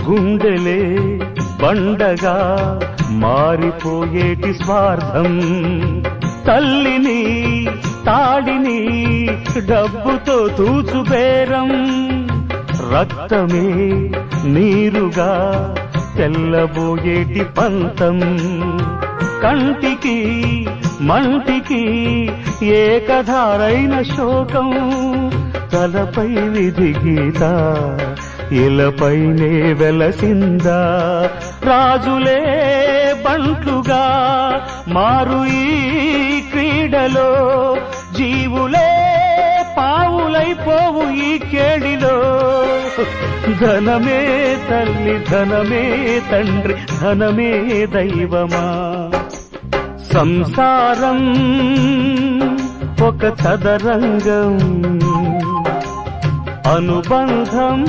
గుండెలే బండగా మారిపోయేటి స్వార్థం, తల్లిని తాడిని డబ్బుతో తూచుబేరం, రక్తమే నీరుగా తెల్లబోయేటి పంతం, కంటికి మంటికి ఏకధారైన శోకం, తలపై విధి గీత ఇలపైనే వెలసిందా, రాజులే బంట్లుగా మారు ఈ క్రీడలో, జీవులే పావులైపోవు ఈ కేడిలో, ధనమే తల్లి ధనమే తండ్రి ధనమే దైవమా, సంసారం ఒక చదరంగం, అనుబంధం